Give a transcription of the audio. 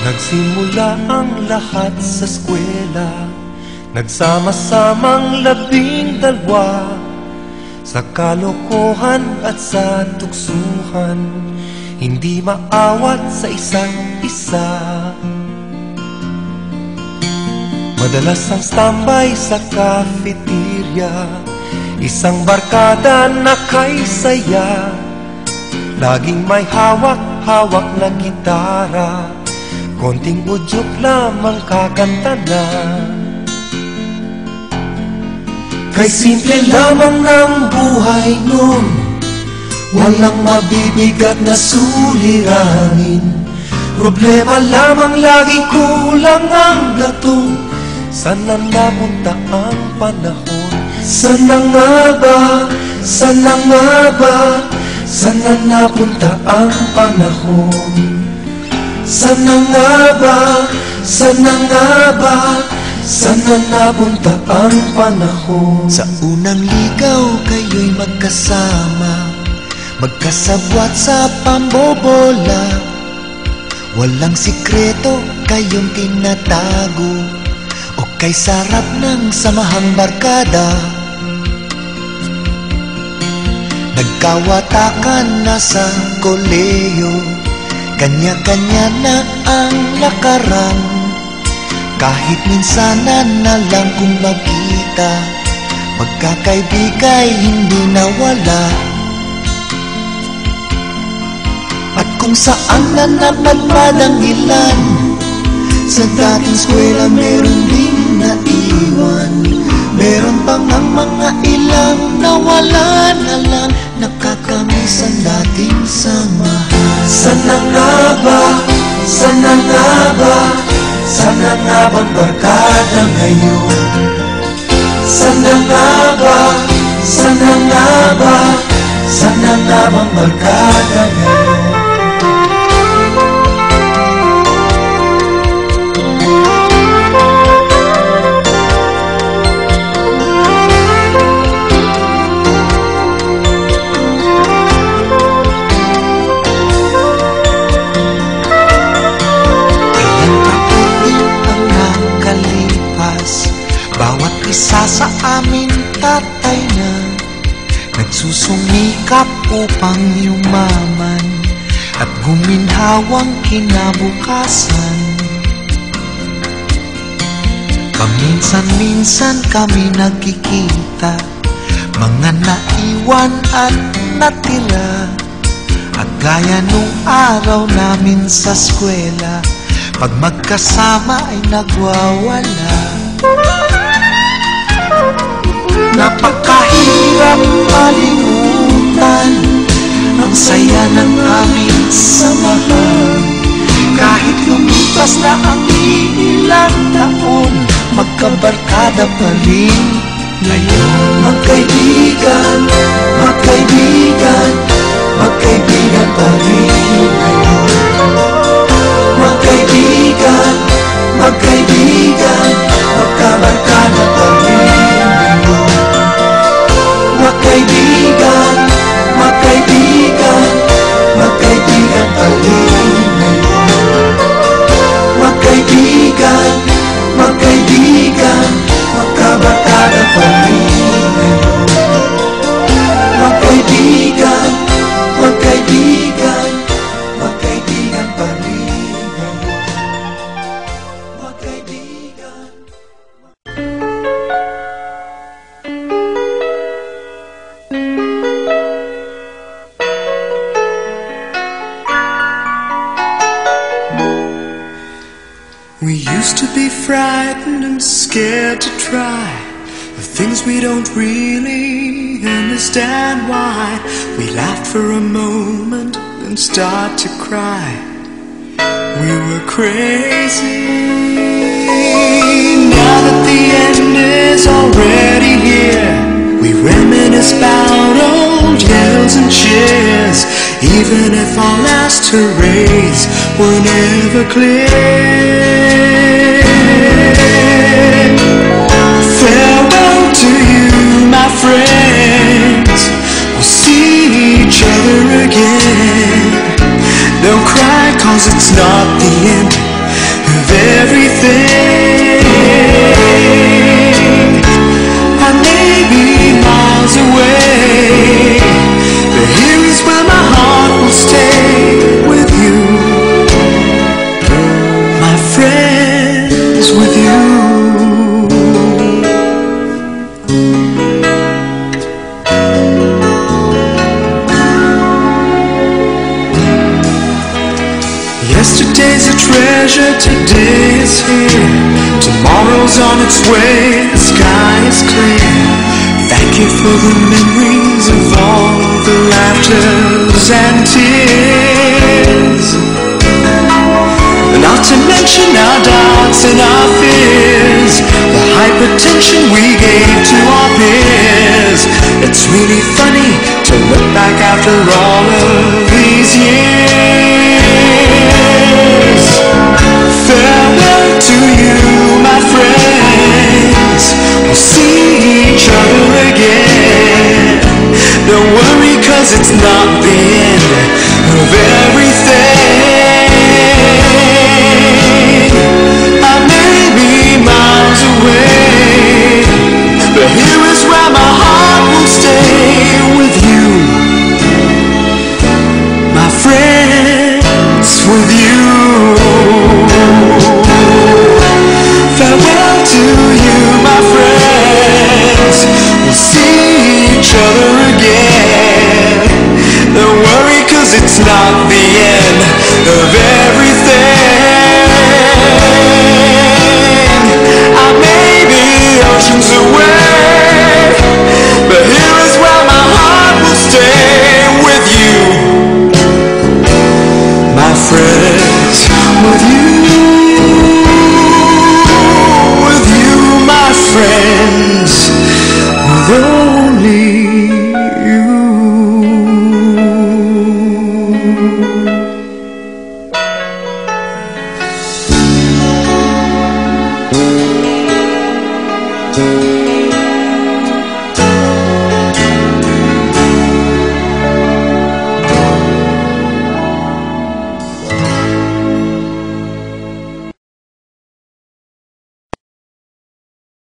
Nagsimula ang lahat sa eskwela, nagsama-samang 12 sa kalokohan at sa tuksuhan, hindi maawat sa isa't isa. Madalas ang standby sa cafeteria, isang barkada na kay saya, laging may hawak-hawak na gitara, konting udyok lamang kakanta na. Kay simple lamang ng buhay nun, walang mabibigat na suliranin. Problema lamang lagi kulang ang gatong, sana napunta ang panahon. Sana nga ba, sana nga ba, sana napunta ang panahon. Sana nga ba, sana nga ba, sana napunta ang panahon. Sa unang ligaw kayo'y magkasama, magkasabwat sa pambobola. Walang sikreto kayong tinatago, o kay sarap ng samahang barkada. Nagkawatakan na sa koleyo, kanya-kanya na ang lakaran. Kahit minsanan na lang kung magkita, magkakaibigay hindi nawala. At kung saan na napadpad ang ilan, sa dating eskwela meron ding naiwan. Meron pang ang mga ilang nawala na lang, nakakamiss ang dating samahan. Sana nga ba, sana nga ba, sana nga bang barkada ngayon? Sana nga ba, sana nga ba, sana nga bang barkada ngayon? Bawat isa sa amin tatay na nagsusumikap upang yumaman at guminhawang kinabukasan. Paminsan-minsan kami nagkikita, mga naiwan at natira. At gaya nung araw namin sa eskwela, pag magkasama ay nagwawala. Napakahirap malimutan ang saya ng aming samahan. Kahit lumipas na ang ilang taon, magkabarkada pa rin ngayon. Magkaibigan, magkaibigan, magkaibigan pa rin ngayon. Magkaibigan, magkaibigan, magkabarkada pa rin. Magkaibigan, magkaibigan, magkaibigan pa rin ngayon. Magkaibigan, magkaibigan, magkabarkada pa rin ngayon. Magkaibigan, magkaibigan, magkaibigan pa rin ngayon. Magkaibigan. We used to be frightened and scared to try the things we don't really understand why. We laughed for a moment and start to cry. We were crazy. Now that the end is already here, we reminisce about old yells and cheers, even if our last hurrays were never clear. Farewell to you, my friends. We'll see each other again. Don't cry, cause it's not the end. anything. I may be miles away, but here is where my heart will stay with you, my friends, with you. Yesterday's a treasure, today is here, tomorrow's on its way, the sky is clear. Thank you for the memories of all the laughters and tears, not to mention our doubts and our fears, the hypertension we gave to our peers. It's really funny to look back after all of these years.